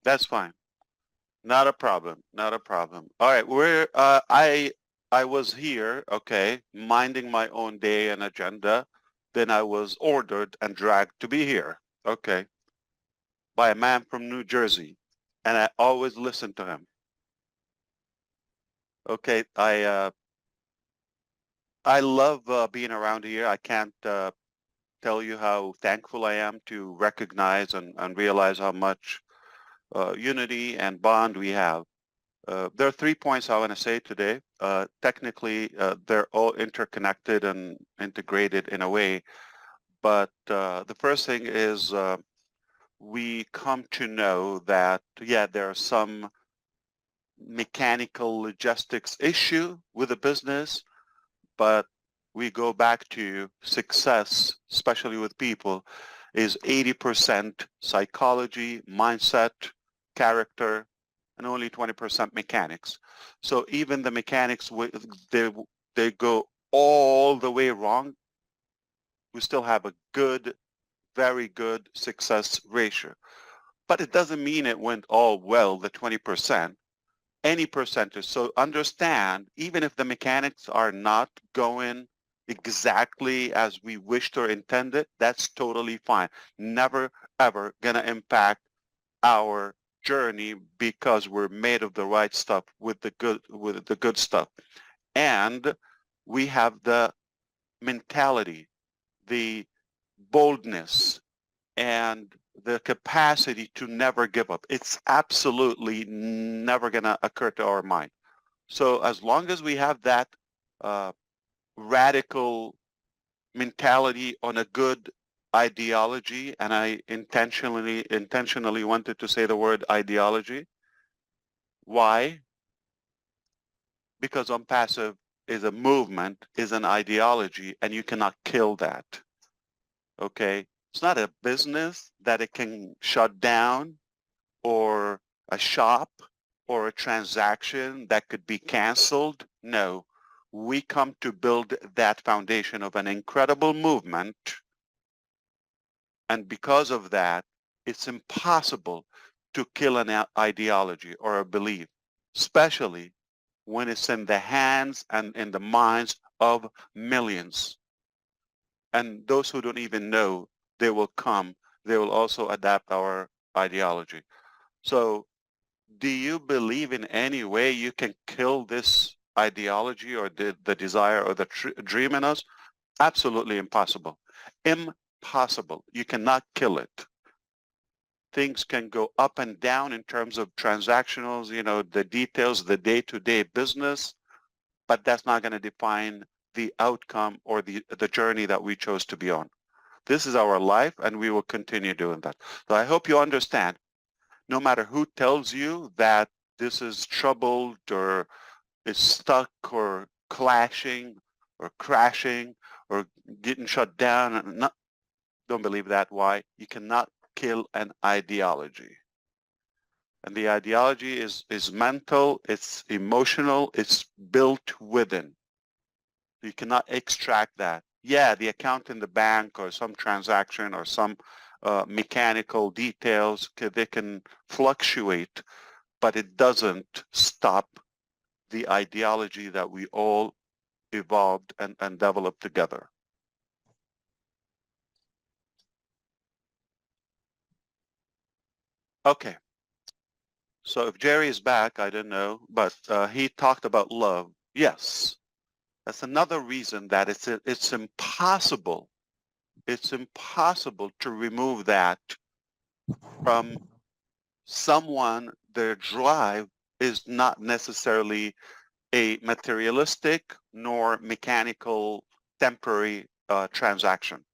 That's fine. Not a problem. Not a problem. All right. I was here, okay, minding my own day and agenda. Then I was ordered and dragged to be here, okay, by a man from New Jersey. And I always listen to him. Okay. I love being around here. I can't tell you how thankful I am to recognize and realize how much unity and bond we have. There are 3 points I want to say today. Technically, they're all interconnected and integrated in a way. But the first thing is we come to know that, yeah, there are some mechanical logistics issue with the business, but we go back to success, especially with people, is 80% psychology, mindset, character, and only 20% mechanics. So even the mechanics, they, they go all the way wrong, we still have a good, very good success ratio. But it doesn't mean it went all well, the 20%, any percentage. So understand, even if the mechanics are not going exactly as we wished or intended, that's totally fine. Never, ever going to impact our journey because we're made of the right stuff with the good stuff. And we have the mentality, the boldness, and the capacity to never give up. It's absolutely never going to occur to our mind. So as long as we have that uh, radical mentality on a good ideology, and I intentionally wanted to say the word ideology. Why? Because on passive is a movement, is an ideology, and you cannot kill that. Okay? It's not a business that it can shut down, or a shop, or a transaction that could be canceled. No, we come to build that foundation of an incredible movement. And because of that, it's impossible to kill an ideology or a belief, especially when it's in the hands and in the minds of millions. And those who don't even know, they will come. They will also adapt our ideology. So do you believe in any way you can kill this ideology or the desire or the dream in us? Absolutely impossible. Impossible. You cannot kill it. Things can go up and down in terms of transactionals, the details, the day-to-day business, but that's not going to define the outcome or the journey that we chose to be on. This is our life, and we will continue doing that. So I hope you understand, no matter who tells you that this is troubled or is stuck or clashing or crashing or getting shut down, don't believe that. Why? You cannot kill an ideology. And the ideology is mental, it's emotional, it's built within. You cannot extract that. Yeah, the account in the bank or some transaction or some mechanical details, they can fluctuate, but it doesn't stop the ideology that we all evolved and developed together. Okay, so if Jerry is back, I don't know, but he talked about love. Yes, that's another reason that it's impossible. It's impossible to remove that from someone. Their drive is not necessarily a materialistic nor mechanical temporary transaction,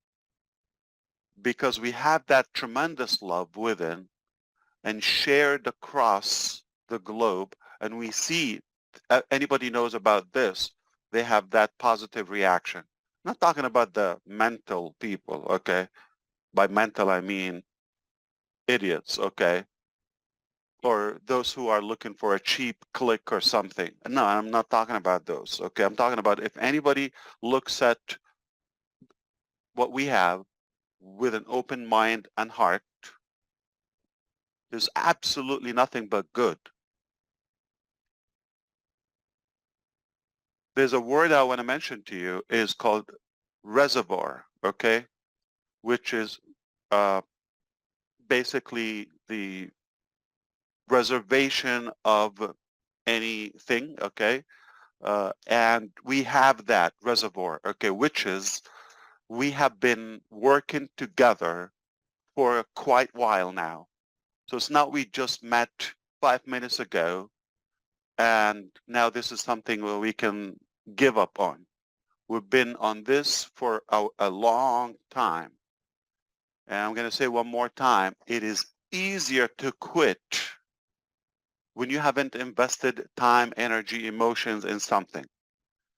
because we have that tremendous love within and shared across the globe, and we see, anybody knows about this, they have that positive reaction. I'm not talking about the mental people, okay? By mental, I mean idiots, okay? Or those who are looking for a cheap click or something. No, I'm not talking about those, okay? I'm talking about if anybody looks at what we have with an open mind and heart, There's absolutely nothing but good. There's a word I want to mention to you is called reservoir, okay, which is basically the reservation of anything, okay, and we have that reservoir, okay, which is we have been working together for quite a while now. So it's not we just met 5 minutes ago and now this is something where we can give up on. We've been on this for a long time. And I'm going to say one more time, it is easier to quit when you haven't invested time, energy, emotions in something.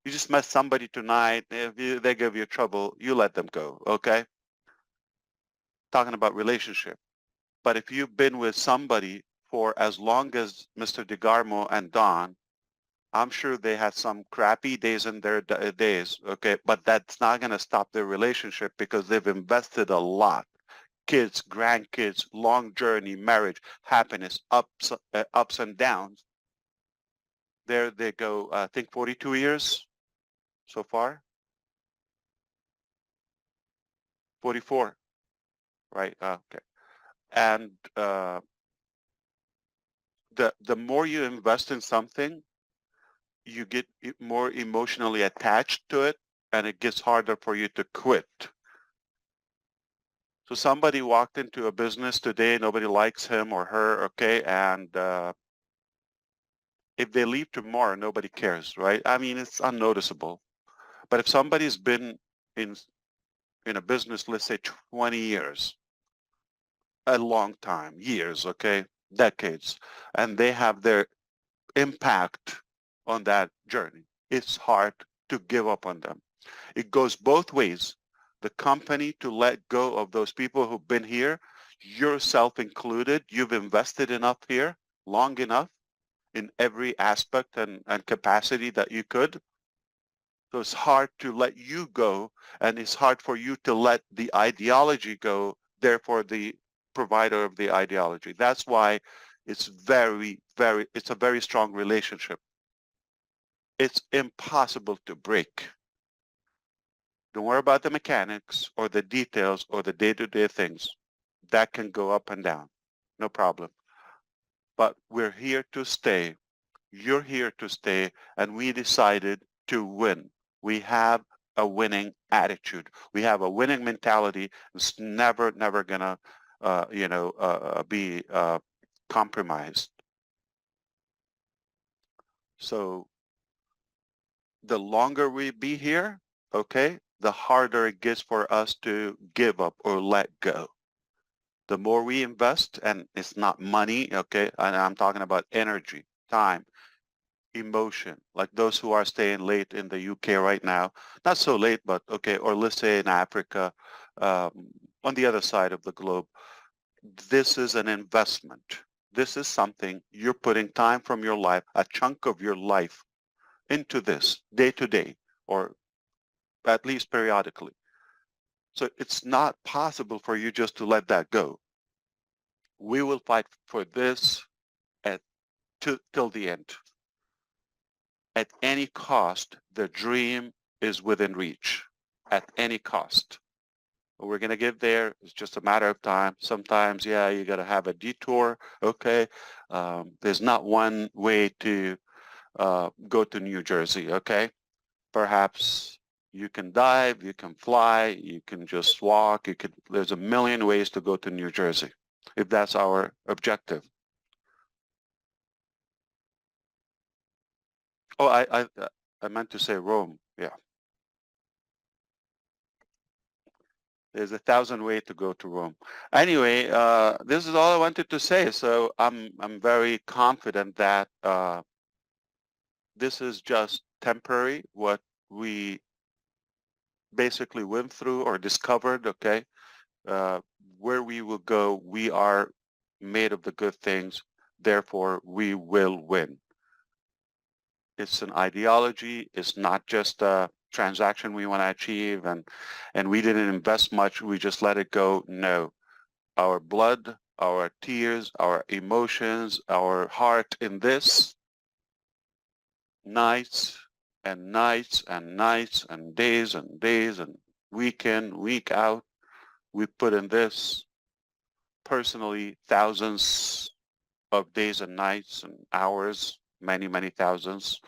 You just met somebody tonight, if they give you trouble, you let them go, okay? Talking about relationship. But if you've been with somebody for as long as Mr. DeGarmo and Don, I'm sure they had some crappy days in their days, okay? But that's not going to stop their relationship because they've invested a lot. Kids, grandkids, long journey, marriage, happiness, ups and downs. There they go, I think 42 years so far. 44, right? Okay. And the more you invest in something, you get more emotionally attached to it, and it gets harder for you to quit. So somebody walked into a business today, nobody likes him or her, okay, and if they leave tomorrow, nobody cares, right? I mean, it's unnoticeable. But if somebody's been in in a business, let's say 20 years, a long time, years, okay, decades, and they have their impact on that journey, it's hard to give up on them. It goes both ways. The company to let go of those people who've been here, yourself included, you've invested enough here, long enough in every aspect and capacity that you could. So it's hard to let you go, and it's hard for you to let the ideology go, therefore the provider of the ideology. That's why it's it's a very strong relationship. It's impossible to break. Don't worry about the mechanics or the details or the day-to-day things. That can go up and down. No problem. But we're here to stay. You're here to stay. And we decided to win. We have a winning attitude. We have a winning mentality. It's never going to, be compromised. So the longer we be here, okay, the harder it gets for us to give up or let go. The more we invest, and it's not money, okay, and I'm talking about energy, time, emotion, like those who are staying late in the UK right now, not so late, but okay, or let's say in Africa, on the other side of the globe, this is an investment. This is something you're putting time from your life, a chunk of your life into this day to day, or at least periodically. So it's not possible for you just to let that go. We will fight for this till the end. At any cost, the dream is within reach. At any cost. We're going to get there. It's just a matter of time. Sometimes, yeah, you got to have a detour. Okay. There's not one way to go to New Jersey. Okay. Perhaps you can dive, you can fly, you can just walk. There's a million ways to go to New Jersey if that's our objective. Oh, I meant to say Rome. Yeah. There's 1,000 ways to go to Rome. Anyway, this is all I wanted to say. So I'm very confident that this is just temporary, what we basically went through or discovered, okay? Where we will go, we are made of the good things, therefore we will win. It's an ideology. It's not just a transaction we want to achieve, and we didn't invest much. We just let it go. No, our blood, our tears, our emotions, our heart in this nights and nights and nights and days and week in, week out. We put in this personally thousands of days and nights and hours, many, many thousands.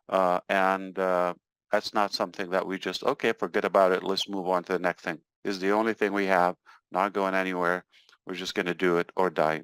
And that's not something that we just, okay, forget about it. Let's move on to the next thing. This is the only thing we have, not going anywhere. We're just going to do it or die.